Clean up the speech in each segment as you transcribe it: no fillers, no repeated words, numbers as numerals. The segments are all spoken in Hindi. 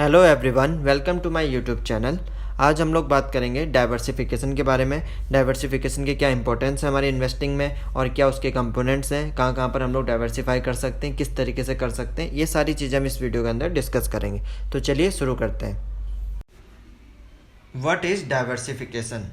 Hello everyone, welcome to my YouTube channel. आज हम लोग बात करेंगे डाइवर्सिफिकेशन के बारे में। डाइवर्सिफिकेशन के क्या इंपॉर्टेंस है हमारी इन्वेस्टिंग में और क्या उसके कंपोनेंट्स हैं, कहाँ कहाँ पर हम लोग डाइवर्सिफाई कर सकते हैं, किस तरीके से कर सकते हैं, ये सारी चीज़ें हम इस वीडियो के अंदर डिस्कस करेंगे। तो चलिए शुरू करते हैं। What is diversification?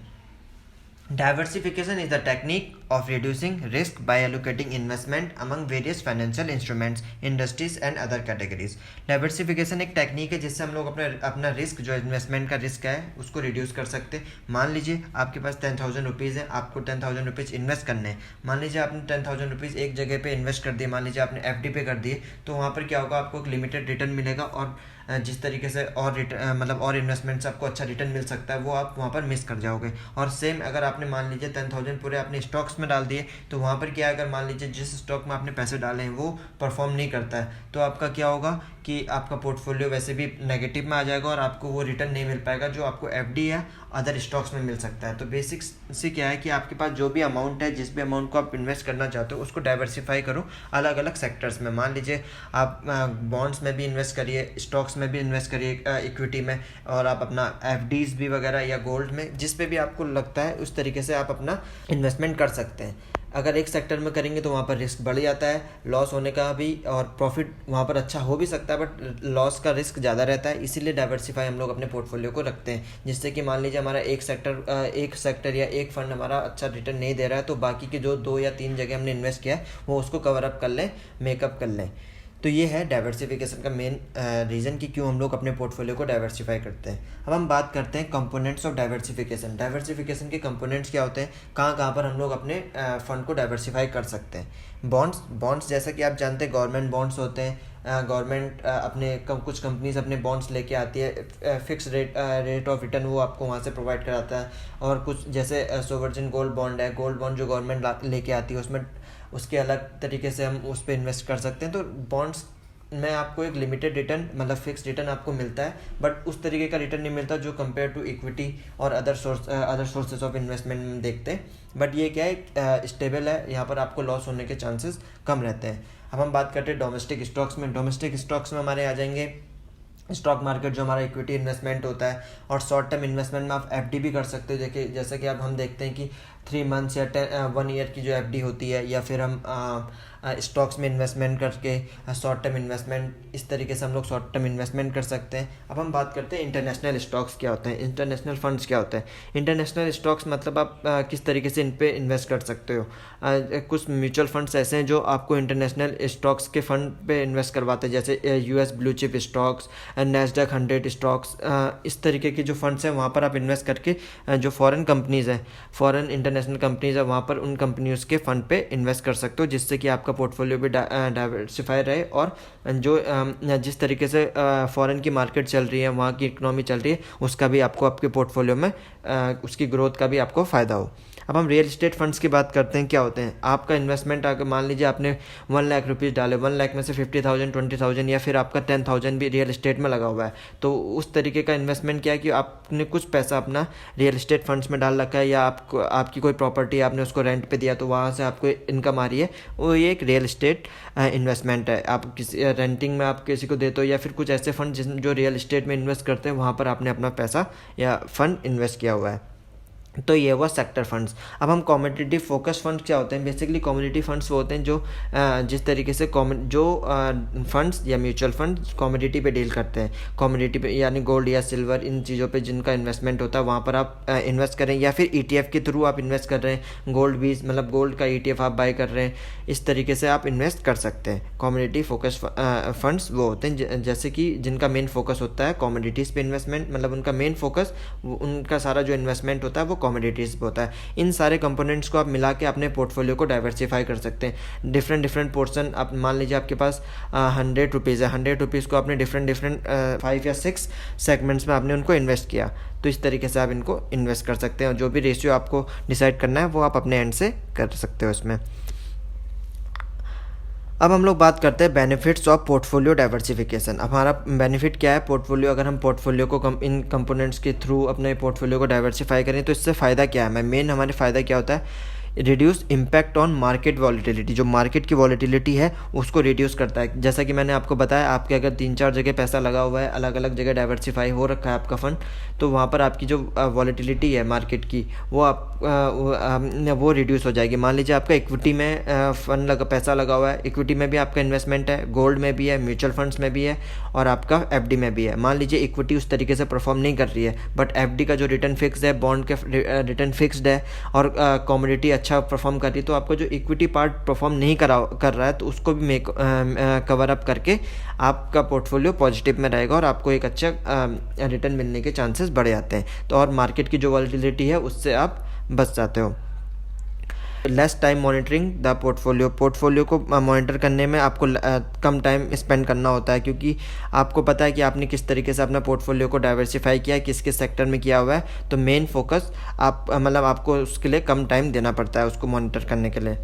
Diversification is the technique of reducing risk by allocating investment among various financial instruments, industries and other categories. Diversification एक टेक्निक है जिससे हम लोग अपना रिस्क, जो इन्वेस्टमेंट का रिस्क है, उसको रिड्यूस कर सकते हैं। मान लीजिए आपके पास 10,000 रुपीज़ है, आपको 10,000 रुपीज़ इन्वेस्ट करने हैं। मान लीजिए आपने 10,000 रुपीज़ एक जगह पे इन्वेस्ट कर दिए, मान लीजिए आपने एफडी पे कर दिए, तो वहाँ पर क्या होगा, आपको एक लिमिटेड रिटर्न मिलेगा और जिस तरीके से और और इन्वेस्टमेंट से आपको अच्छा रिटर्न मिल सकता है वो आप वहाँ पर मिस कर जाओगे। और सेम अगर आपने मान लीजिए 10,000 पूरे अपने स्टॉक्स में डाल दिए, तो वहाँ पर क्या है, अगर मान लीजिए जिस स्टॉक में आपने पैसे डाले हैं वो परफॉर्म नहीं करता है, तो आपका क्या होगा कि आपका पोर्टफोलियो वैसे भी नेगेटिव में आ जाएगा और आपको वो रिटर्न नहीं मिल पाएगा जो आपको एफडी या अदर स्टॉक्स में मिल सकता है। तो बेसिक से क्या है कि आपके पास जो भी अमाउंट है, जिस भी अमाउंट को आप इन्वेस्ट करना चाहते हो, उसको डाइवर्सिफाई करो अलग अलग सेक्टर्स में। मान लीजिए आप बॉन्ड्स में भी इन्वेस्ट करिए, स्टॉक्स में भी इन्वेस्ट करिए, इक्विटी में, और आप अपना एफडीज भी वगैरह या गोल्ड में, जिस पे भी आपको लगता है उस तरीके से आप अपना इन्वेस्टमेंट कर सकते हैं। अगर एक सेक्टर में करेंगे तो वहाँ पर रिस्क बढ़ जाता है, लॉस होने का भी, और प्रॉफिट वहाँ पर अच्छा हो भी सकता है बट लॉस का रिस्क ज़्यादा रहता है। इसीलिए डाइवर्सिफाई हम लोग अपने पोर्टफोलियो को रखते हैं, जिससे कि मान लीजिए हमारा एक सेक्टर या एक फंड हमारा अच्छा रिटर्न नहीं दे रहा है, तो बाकी के जो 2 या 3 जगह हमने इन्वेस्ट किया है वो उसको कवर अप कर लें, मेकअप कर लें। तो ये है डाइवर्सिफिकेशन का मेन रीज़न कि क्यों हम लोग अपने पोर्टफोलियो को डाइवर्सिफाई करते हैं। अब हम बात करते हैं कंपोनेंट्स ऑफ डाइवर्सिफिकेशन। डाइवर्सिफिकेशन के कंपोनेंट्स क्या होते हैं, कहाँ कहाँ पर हम लोग अपने फंड को डाइवर्सिफाई कर सकते हैं। बॉन्ड्स जैसा कि आप जानते हैं गवर्नमेंट बॉन्ड्स होते हैं। गवर्नमेंट अपने कुछ कंपनीज अपने बॉन्ड्स लेके आती है, फिक्स रेट ऑफ रिटर्न वो आपको वहाँ से प्रोवाइड कराता है। और कुछ जैसे सोवरेन गोल्ड बॉन्ड है, गोल्ड बॉन्ड जो गवर्नमेंट लेके आती है, उसमें उसके अलग तरीके से हम उस पर इन्वेस्ट कर सकते हैं। तो बॉन्ड्स में आपको एक लिमिटेड रिटर्न, मतलब फिक्स रिटर्न आपको मिलता है, बट उस तरीके का रिटर्न नहीं मिलता जो कंपेयर टू इक्विटी और अदर सोर्सेज ऑफ इन्वेस्टमेंट में देखते हैं। बट ये क्या है, स्टेबल है, यहाँ पर आपको लॉस होने के चांसेस कम रहते हैं। अब हम बात करते हैं डोमेस्टिक स्टॉक्स में। डोमेस्टिक स्टॉक्स में हमारे आ जाएंगे स्टॉक मार्केट, जो हमारा इक्विटी इन्वेस्टमेंट होता है, और शॉर्ट टर्म इन्वेस्टमेंट में आप एफडी भी कर सकते हो। देखिए जैसे कि अब हम देखते हैं कि 3 मंथ्स या 1 ईयर की जो एफडी होती है, या फिर हम स्टॉक्स में इन्वेस्टमेंट करके शॉर्ट टर्म इन्वेस्टमेंट, इस तरीके से हम लोग शॉर्ट टर्म इन्वेस्टमेंट कर सकते हैं। अब हम बात करते हैं इंटरनेशनल स्टॉक्स क्या होते हैं, इंटरनेशनल फंड्स क्या होते हैं। इंटरनेशनल स्टॉक्स मतलब आप किस तरीके से इन पे इन्वेस्ट कर सकते हो। कुछ म्यूचुअल फंड्स ऐसे हैं जो आपको इंटरनेशनल स्टॉक्स के फंड पे इन्वेस्ट करवाते हैं, जैसे US blue chip stocks, Nasdaq 100 stocks, इस तरीके के जो फंड्स हैं वहाँ पर आप इन्वेस्ट करके जो फॉरेन कंपनीज़ हैं, फॉरेन इंटरनेशनल कंपनीज़ है, वहाँ पर उन कंपनीज़ के फंड पे इन्वेस्ट कर सकते हो, जिससे कि आपका पोर्टफोलियो भी डाइवर्सिफाई रहे। और जो जिस तरीके से फॉरेन की मार्केट चल रही है, वहाँ की इकोनॉमी चल रही है, उसका भी आपको आपके पोर्टफोलियो में उसकी ग्रोथ का भी आपको फ़ायदा हो। अब हम रियल एस्टेट फंड्स की बात करते हैं। क्या होते हैं, आपका इन्वेस्टमेंट अगर मान लीजिए आपने 1 लाख रुपीज़ डाले, 1 लाख में से 50,000, 20,000 या फिर आपका 10,000 भी रियल एस्टेट में लगा हुआ है, तो उस तरीके का इन्वेस्टमेंट क्या है कि आपने कुछ पैसा अपना रियल एस्टेट फंड्स में डाल रखा है, या आपकी कोई प्रॉपर्टी आपने उसको रेंट पे दिया, तो वहाँ से आपको इनकम आ रही है, वो ये एक रियल एस्टेट इन्वेस्टमेंट है। आप किसी रेंटिंग में आप किसी को देते हो, या फिर कुछ ऐसे फंड जो रियल एस्टेट में इन्वेस्ट करते हैं, वहाँ पर आपने अपना पैसा या फंड इन्वेस्ट किया हुआ है। तो ये हुआ सेक्टर फंड्स। अब हम कॉमोडिटी फोकस फंड्स क्या होते हैं। बेसिकली कॉमोडिटी फंड्स वो होते हैं जो जिस तरीके से फंड्स या म्यूचुअल फंड्स कॉमोडिटी पे डील करते हैं। कॉमोडिटी पे यानी गोल्ड या सिल्वर, इन चीज़ों पे जिनका इन्वेस्टमेंट होता है, वहाँ पर आप इन्वेस्ट करें, या फिर ETF के थ्रू आप इन्वेस्ट कर रहे हैं, गोल्ड भी, मतलब गोल्ड का ETF आप बाय कर रहे हैं, इस तरीके से आप इन्वेस्ट कर सकते हैं। कॉमोडिटी फोकस फंड्स वो होते हैं जैसे कि जिनका मेन फोकस होता है कॉमोडिटीज़ पे इन्वेस्टमेंट, मतलब उनका मेन फोकस, उनका सारा जो इन्वेस्टमेंट होता है वो कॉमोडिटीज़ पे होता है। इन सारे कंपोनेंट्स को आप मिला के अपने पोर्टफोलियो को डाइवर्सिफाई कर सकते हैं। डिफरेंट पोर्शन, आप मान लीजिए आपके पास 100 रुपीज़ है, 100 रुपीज़ को आपने डिफरेंट 5 या 6 सेगमेंट्स में आपने उनको इन्वेस्ट किया, तो इस तरीके से आप इनको इन्वेस्ट कर सकते हैं। और जो भी रेशियो आपको डिसाइड करना है वो आप अपने एंड से कर सकते हो इसमें। अब हम लोग बात करते हैं बेनिफिट्स ऑफ पोर्टफोलियो डाइवर्सिफिकेशन। हमारा बेनिफिट क्या है पोर्टफोलियो, अगर हम पोर्टफोलियो को इन कंपोनेंट्स के थ्रू अपने पोर्टफोलियो को डाइवर्सिफाई करें तो इससे फ़ायदा क्या है, मेन हमारे फ़ायदा क्या होता है। Reduce impact on market volatility, जो मार्केट की वॉलीटिलिटी है उसको रिड्यूस करता है। जैसा कि मैंने आपको बताया, आपके अगर 3-4 जगह पैसा लगा हुआ है, अलग अलग जगह डाइवर्सिफाई हो रखा है आपका फ़ंड, तो वहाँ पर आपकी जो वॉलीटिलिटी है मार्केट की वो रिड्यूस हो जाएगी। मान लीजिए आपका इक्विटी में पैसा लगा हुआ है, इक्विटी में भी आपका इन्वेस्टमेंट है, गोल्ड में भी है, म्यूचुअल फंड्स में भी है और आपका एफडी में भी है। मान लीजिए इक्विटी उस तरीके से परफॉर्म नहीं कर रही है, बट एफडी का जो रिटर्न फिक्स है, बॉन्ड के रिटर्न फिक्स्ड है और कमोडिटी अच्छा परफॉर्म कर रही है, तो आपको जो इक्विटी पार्ट परफॉर्म नहीं कर रहा है तो उसको भी कवर अप करके आपका पोर्टफोलियो पॉजिटिव में रहेगा और आपको एक अच्छा रिटर्न मिलने के चांसेस बढ़ जाते हैं। तो और मार्केट की जो वॉलीटिलिटी है उससे आप बच जाते हो। Less time monitoring the portfolio को मॉनिटर करने में आपको कम टाइम स्पेंड करना होता है, क्योंकि आपको पता है कि आपने किस तरीके से अपना पोर्टफोलियो को डाइवर्सिफाई किया है, किस किस सेक्टर में किया हुआ है। तो मेन फोकस आपको उसके लिए कम टाइम देना पड़ता है उसको मॉनिटर करने के लिए।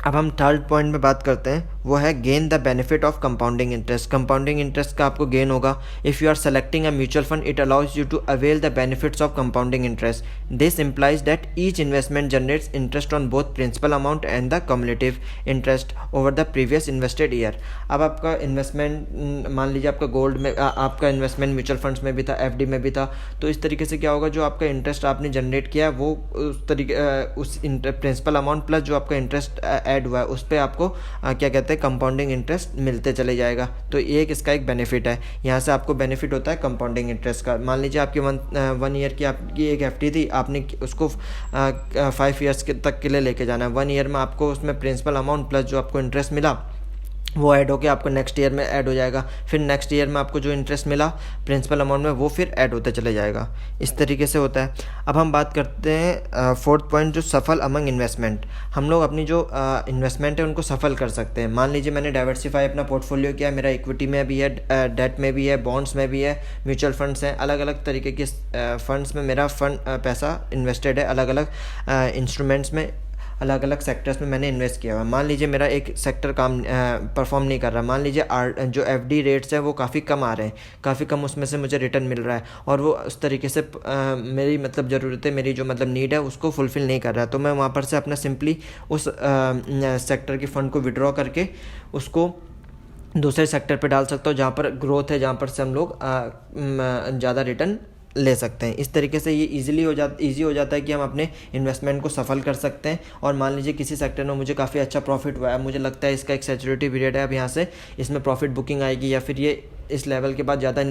अब हम थर्ड पॉइंट में बात करते हैं, वो है gain the benefit of compounding interest. Compounding interest का आपको गेन होगा। If you are selecting a mutual fund, it allows you to avail the benefits of compounding interest. This implies that each investment generates interest on both principal amount and the cumulative interest over the previous invested year. अब आपका इन्वेस्टमेंट, मान लीजिए आपका गोल्ड में आपका इन्वेस्टमेंट म्यूचुअल फंड्स में भी था, एफडी में भी था, तो इस तरीके से क्या होगा, जो आपका इंटरेस्ट आपने जनरेट किया है वो उस तरीके उस प्रिंसिपल अमाउंट प्लस जो आपका इंटरेस्ट ऐड हुआ है उस पर आपको क्या कहते हैं, कंपाउंडिंग इंटरेस्ट मिलते चले जाएगा। तो ये इसका एक बेनिफिट है। यहाँ से आपको बेनिफिट होता है कंपाउंडिंग इंटरेस्ट का। मान लीजिए आपकी 1 ईयर की आपकी एक एफडी थी, आपने उसको 5 ईयर्स तक के लिए लेके जाना है। 1 ईयर में आपको उसमें प्रिंसिपल अमाउंट प्लस जो आपको इंटरेस्ट मिला वो ऐड होके आपको नेक्स्ट ईयर में ऐड हो जाएगा। फिर नेक्स्ट ईयर में आपको जो इंटरेस्ट मिला प्रिंसिपल अमाउंट में वो फिर ऐड होते चले जाएगा। इस तरीके से होता है। अब हम बात करते हैं फोर्थ पॉइंट, जो सफल अमंग इन्वेस्टमेंट। हम लोग अपनी जो इन्वेस्टमेंट है उनको सफल कर सकते हैं। मान लीजिए मैंने डाइवर्सिफाई अपना पोर्टफोलियो किया, मेरा इक्विटी में भी है, डेट में भी है, बॉन्ड्स में भी है, म्यूचुअल फंड्स हैं, अलग अलग तरीके के फंड्स में मेरा पैसा इन्वेस्टेड है, अलग अलग इंस्ट्रूमेंट्स में, अलग अलग सेक्टर्स में मैंने इन्वेस्ट किया हुआ। मान लीजिए मेरा एक सेक्टर काम परफॉर्म नहीं कर रहा, मान लीजिए जो एफडी रेट्स हैं वो काफ़ी कम आ रहे हैं, काफ़ी कम उसमें से मुझे रिटर्न मिल रहा है और वो उस तरीके से मेरी मतलब ज़रूरतें, मेरी जो मतलब नीड है उसको फुलफ़िल नहीं कर रहा है, तो मैं वहाँ पर से अपना सिंपली उस सेक्टर के फ़ंड को विड्रॉ करके उसको दूसरे सेक्टर पे डाल सकता हूँ जहाँ पर ग्रोथ है, जहाँ पर से हम लोग ज़्यादा रिटर्न ले सकते हैं। इस तरीके से ये ईजी हो जाता है कि हम अपने इन्वेस्टमेंट को सफल कर सकते हैं। और मान लीजिए किसी सेक्टर में मुझे काफ़ी अच्छा प्रॉफिट हुआ है, मुझे लगता है इसका एक सैचुरेटी पीरियड है, अब यहाँ से इसमें प्रॉफिट बुकिंग आएगी या फिर ये इस लेवल के बाद ज़्यादा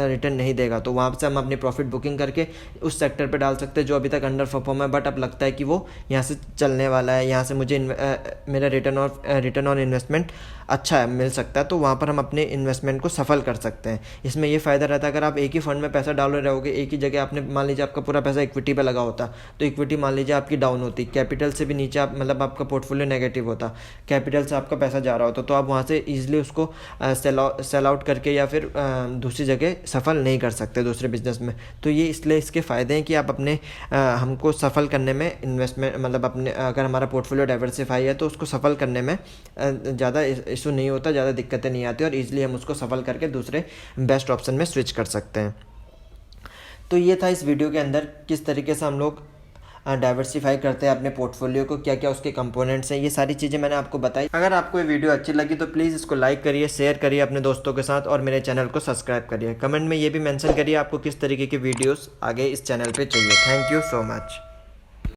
रिटर्न नहीं देगा, तो वहाँ से हम अपनी प्रॉफिट बुकिंग करके उस सेक्टर पे डाल सकते हैं जो अभी तक अंडर परफॉर्म है, बट अब लगता है कि वो यहाँ से चलने वाला है, यहाँ से मुझे मेरा रिटर्न ऑन इन्वेस्टमेंट अच्छा है, मिल सकता है, तो वहाँ पर हम अपने इन्वेस्टमेंट को सफल कर सकते हैं। इसमें ये फ़ायदा रहता है, अगर आप एक ही फंड में पैसा डाल रहोगे, एक ही जगह आपने, मान लीजिए आपका पूरा पैसा इक्विटी पे लगा होता, तो इक्विटी मान लीजिए आपकी डाउन होती, कैपिटल से भी नीचे आप मतलब आपका पोर्टफोलियो नेगेटिव होता, कैपिटल से आपका पैसा जा रहा होता, तो आप वहाँ से ईजिली उसको सेल आउट करके या फिर दूसरी जगह सफल नहीं कर सकते दूसरे बिजनेस में। तो ये इसलिए इसके फ़ायदे हैं कि आप अपने हमको सफल करने में इन्वेस्टमेंट मतलब अपने अगर हमारा पोर्टफोलियो डाइवर्सिफाई है तो उसको सफल करने में ज़्यादा इशू नहीं होता, ज़्यादा दिक्कतें नहीं आती और ईजिली हम उसको सफल करके दूसरे बेस्ट ऑप्शन में स्विच कर सकते हैं। तो ये था इस वीडियो के अंदर, किस तरीके से हम लोग डाइवर्सिफाई करते हैं अपने पोर्टफोलियो को, क्या क्या उसके कंपोनेंट्स हैं, ये सारी चीज़ें मैंने आपको बताई। अगर आपको ये वीडियो अच्छी लगी तो प्लीज़ इसको लाइक करिए, शेयर करिए अपने दोस्तों के साथ और मेरे चैनल को सब्सक्राइब करिए। कमेंट में ये भी मेंशन करिए आपको किस तरीके की वीडियोस आगे इस चैनल पे चाहिए। Thank you so much.